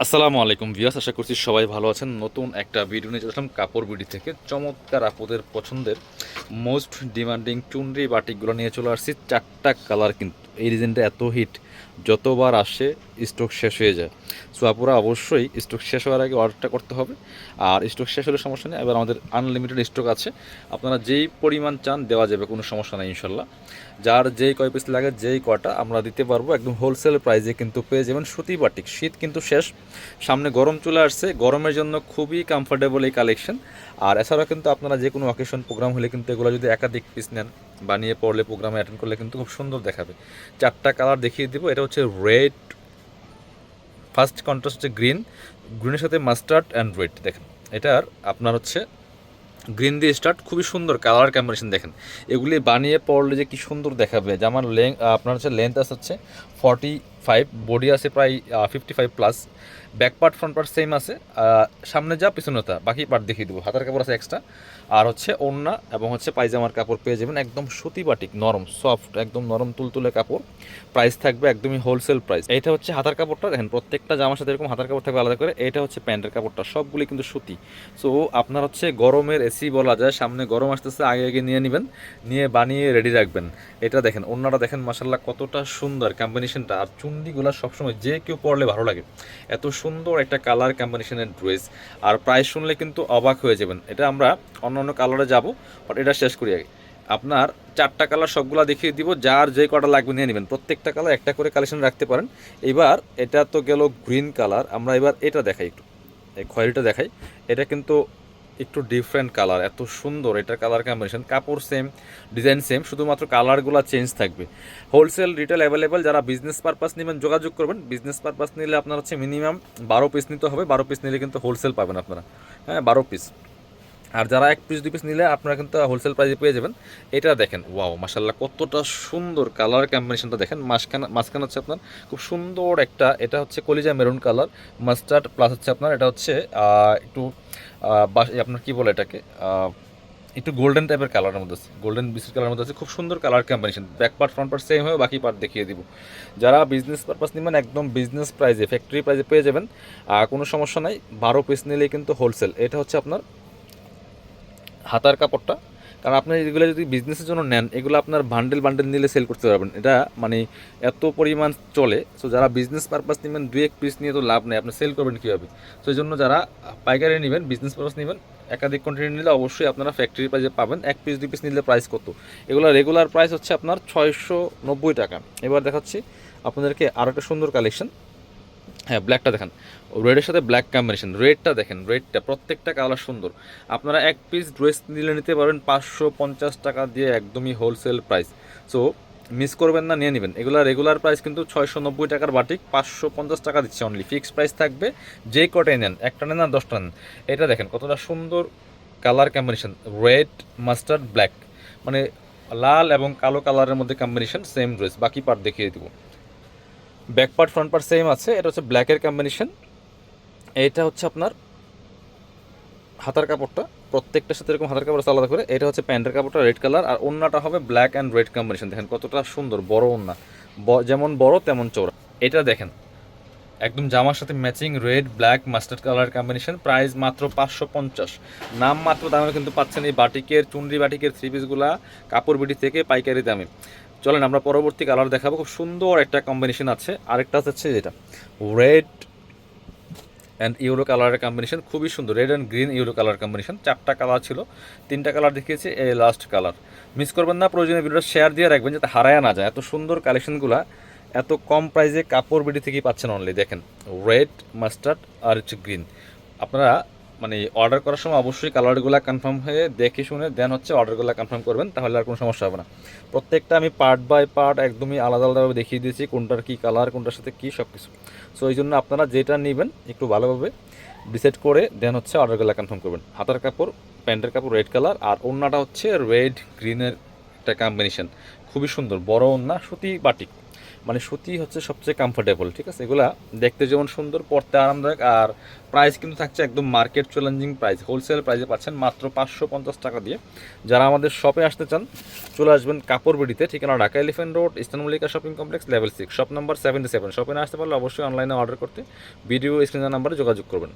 আসসালামু আলাইকুম ভিউয়ার্স, আশা করছি সবাই ভালো আছেন। নতুন একটা ভিডিও নিয়ে চলে আসলাম কাপড় বিডি থেকে। চমৎকার আপুদের পছন্দের মোস্ট ডিমান্ডিং চুনরি বাটিকগুলো নিয়ে চলে আসছি। 4টা কালার, কিন্তু এই ডিজাইনটা এত হিট, যতবার আসে স্টক শেষ হয়ে যায়। সো আপুরা অবশ্যই স্টক শেষ হওয়ার আগে অর্ডারটা করতে হবে। আর স্টক শেষ হলে সমস্যা নেই, এবার আমাদের আনলিমিটেড স্টক আছে। আপনারা যেই পরিমাণ চান দেওয়া যাবে, কোনো সমস্যা নেই ইনশাল্লাহ। যার যেই কয় পিস লাগে যেই কটা আমরা দিতে পারবো, একদম হোলসেল প্রাইসে কিন্তু পেয়ে যাবেন সুতি বাটিক। শীত কিন্তু শেষ, সামনে গরম চলে আসছে, গরমের জন্য খুবই কমফোর্টেবল এই কালেকশন। আর এছাড়াও কিন্তু আপনারা যে কোনো অকেশন প্রোগ্রাম হলে কিন্তু এগুলো যদি একাধিক পিস নেন, বানিয়ে পড়লে প্রোগ্রামে অ্যাটেন্ড করলে কিন্তু খুব সুন্দর দেখাবে। 4টা কালার দেখিয়ে দিব। এটা হচ্ছে রেড, ফার্স্ট কন্ট্রাস্ট হচ্ছে গ্রিন, গ্রিনের সাথে মাস্টার্ড অ্যান্ড রেড। দেখেন এটার আপনার হচ্ছে গ্রিন দিয়ে স্টার্ট, খুবই সুন্দর কালার কম্বিনেশন। দেখেন এগুলি বানিয়ে পড়লে যে কি সুন্দর দেখাবে। যেমন আপনার হচ্ছে লেন্থ আছে 45, বডি আছে প্রায় 55+। Back part front part same আছে, সামনে যা পিছনে তা, বাকি পার্ট দেখিয়ে দেবো। হাতার কাপড় আছে এক্সট্রা, আর হচ্ছে ওড়না এবং হচ্ছে পায়জামার কাপড় পেয়ে যাবেন একদম সুতি বাটিক, নরম সফট, একদম নরম তুলতুলে কাপড়। প্রাইস থাকবে একদমই হোলসেল প্রাইস। এটা হচ্ছে হাতার কাপড়টা, দেখেন প্রত্যেকটা জামার সাথে এরকম হাতার কাপড় থাকবে আলাদা করে। এটা হচ্ছে প্যান্টের কাপড়টা, সবগুলি কিন্তু সুতি। সো আপনার হচ্ছে গরমের এসি বলা যায়, সামনে গরম আসতেছে, আগে আগে নিয়ে নেবেন, নিয়ে বানিয়ে রেডি রাখবেন। এটা দেখেন ওড়নাটা দেখেন মাশাল্লাহ কতটা সুন্দর কম্বিনেশনটা। আর চুন্ডিগুলো সবসময় যে কেউ পরলে ভালো লাগে, এত সুন্দর একটা কালার কম্বিনেশনের ড্রেস। আর প্রাইস শুনলে কিন্তু অবাক হয়ে যাবেন। এটা আমরা অন্য অন্য কালারে যাব, বাট এটা শেষ করি আগে। আপনার 4টা কালার সবগুলা দেখিয়ে দিব, যার যে কটা লাগবে নিয়ে নেবেন। প্রত্যেকটা কালার একটা করে কালেকশন রাখতে পারেন। এবার এটা তো গেল গ্রিন কালার, আমরা এবার এটা দেখাই, একটু এই খয়েরিটা দেখাই। এটা কিন্তু একটু ডিফারেন্ট কালার, এত সুন্দর এটা কালার কম্বিনেশন। কাপড় সেম, ডিজাইন সেম, শুধুমাত্র কালারগুলো চেঞ্জ থাকবে। Wholesale retail available. যারা বিজনেস পারপাস নেবেন যোগাযোগ করবেন। বিজনেস পারপাস নিলে আপনার হচ্ছে মিনিমাম 12 পিস নিতে হবে। 12 পিস নিলে কিন্তু হোলসেল পাবেন আপনারা, হ্যাঁ 12 পিস। আর যারা 1 পিস 2 পিস নিলে আপনারা কিন্তু হোলসেল প্রাইসে পেয়ে যাবেন। এটা দেখেন, ওয়াও মাশাল্লাহ কতটা সুন্দর কালার কম্বিনেশনটা দেখেন। মাঝখানে হচ্ছে আপনার খুব সুন্দর একটা, এটা হচ্ছে কলিজা মেরুন কালার, মাস্টার্ড প্লাস হচ্ছে আপনার এটা হচ্ছে একটু আপনার কি বলে এটাকে, একটু গোল্ডেন টাইপের কালারের মধ্যে আছে, গোল্ডেন বিস্কিট কালারের মধ্যে আছে। খুব সুন্দর colour combination. Back part front part same হয়ে বাকি পার্ট দেখিয়ে দিব। যারা বিজনেস পারপাস নেবেন একদম বিজনেস প্রাইসে, ফ্যাক্টরি প্রাইসে পেয়ে যাবেন। কোনো সমস্যা নাই, 12 পিস নিলেই কিন্তু হোলসেল। এটা হচ্ছে আপনার হাতার কাপড়টা। কারণ আপনি এগুলো যদি বিজনেসের জন্য নেন, এগুলো আপনার বান্ডেল বান্ডেল নিলে সেল করতে পারবেন। এটা মানে এত পরিমাণ চলে। সো যারা বিজনেস পারপাস নেবেন 2-1 পিস নিয়ে তো লাভ নেই, আপনি সেল করবেন কীভাবে? সো এই জন্য যারা পাইকারি নেবেন, বিজনেস পারপাস নেবেন, একাধিক কোয়ান্টিটি নিলে অবশ্যই আপনারা ফ্যাক্টরি প্রাইসে পাবেন। 1 পিস 2 পিস নিলে প্রাইস কত? এগুলো রেগুলার প্রাইস হচ্ছে আপনার 690 টাকা। এবার দেখাচ্ছি আপনাদেরকে আরও একটা সুন্দর কালেকশন। হ্যাঁ ব্ল্যাকটা দেখেন, রেডের সাথে ব্ল্যাক কম্বিনেশন। রেডটা দেখেন, রেডটা প্রত্যেকটা কালার সুন্দর। আপনারা 1 পিস ড্রেস নিলে নিতে পারবেন 550 টাকা দিয়ে, একদমই হোলসেল প্রাইস। সো মিস করবেন না, নিয়ে নেবেন। এগুলো রেগুলার প্রাইস কিন্তু 690 টাকার বাটিক, 550 টাকা দিচ্ছে অনলি। ফিক্সড প্রাইস থাকবে, যে কটাই নেন, একটা নেন আর 10টা নেন। এটা দেখেন কতটা সুন্দর colour combination, red mustard black, মানে লাল এবং কালো কালারের মধ্যে কম্বিনেশন। সেম ড্রেস, বাকি পার্ট দেখিয়ে দেবো। Back part front part same আছে। এটা হচ্ছে ব্ল্যাকের কম্বিনেশন। এটা হচ্ছে আপনার হাতার কাপড়টা, প্রত্যেকটার সাথে এরকম হাতার কাপড় আলাদা করে। এটা হচ্ছে প্যান্টের কাপড়টা রেড কালার, আর ওড়নাটা হবে ব্ল্যাক অ্যান্ড রেড কম্বিনেশন। দেখেন কতটা সুন্দর, বড় ওড়না, যেমন বড় তেমন চওড়া। এটা দেখেন একদম জামার সাথে matching, red black mustard colour combination. Price মাত্র 550। নাম মাত্র দামে কিন্তু পাচ্ছেন এই বাটিকের, চুনরি বাটিকের 3 পিসগুলা কাপড় বিডি থেকে পাইকারি দামে। চলেন আমরা পরবর্তী কালার দেখাবো। খুব সুন্দর একটা কম্বিনেশন আছে। আরেকটা হচ্ছে যেটা রেড অ্যান্ড ইউরো কালারের কম্বিনেশন, খুবই সুন্দর। Red and green euro colour combination. 4টা কালার ছিল, 3টা কালার দেখিয়েছি, এই লাস্ট কালার। মিস করবেন না, প্রয়োজনীয় ভিডিওটা শেয়ার দিয়ে রাখবেন যাতে হারায় না যায়। এত সুন্দর কালেকশনগুলো এত কম প্রাইসে কাপড় বিডি থেকেই পাচ্ছেন অনলি। দেখেন রেড মাস্টার্ড আর হচ্ছে গ্রিন। আপনারা মানে অর্ডার করার সময় অবশ্যই কালারগুলো কনফার্ম হয়ে দেখে শুনে দেন হচ্ছে অর্ডারগুলো কনফার্ম করবেন, তাহলে আর কোনো সমস্যা হবে না। প্রত্যেকটা আমি পার্ট বাই পার্ট একদমই আলাদা আলাদাভাবে দেখিয়ে দিয়েছি, কোনটার কী কালার, কোনটার সাথে কী সব কিছু। সো এই জন্য আপনারা যেটা নেবেন একটু ভালোভাবে ডিসাইড করে দেন হচ্ছে অর্ডারগুলো কনফার্ম করবেন। হাতার কাপড়, প্যান্টের কাপড় রেড কালার, আর ওড়নাটা হচ্ছে রেড গ্রিনের একটা কম্বিনেশন, খুবই সুন্দর বড় ওড়না, সুতি বাটিক। মানে সুতি হচ্ছে সবচেয়ে কমফোর্টেবল, ঠিক আছে? এগুলা দেখতে যেমন সুন্দর, পরতে আরামদায়ক, আর প্রাইস কিন্তু থাকছে একদম মার্কেট চ্যালেঞ্জিং প্রাইস। হোলসেল প্রাইসে পাচ্ছেন মাত্র 550 টাকা দিয়ে। যারা আমাদের শপে আসতে চান চলে আসবেন কাপড় বিডিতে, ঠিকানা Dhaka elephant road, eastern Mallika shopping complex, level 6, shop number 77। শপে না আসতে পারলে অবশ্যই অনলাইনে অর্ডার করতে ভিডিও স্ক্রিনের নাম্বারে যোগাযোগ করবেন।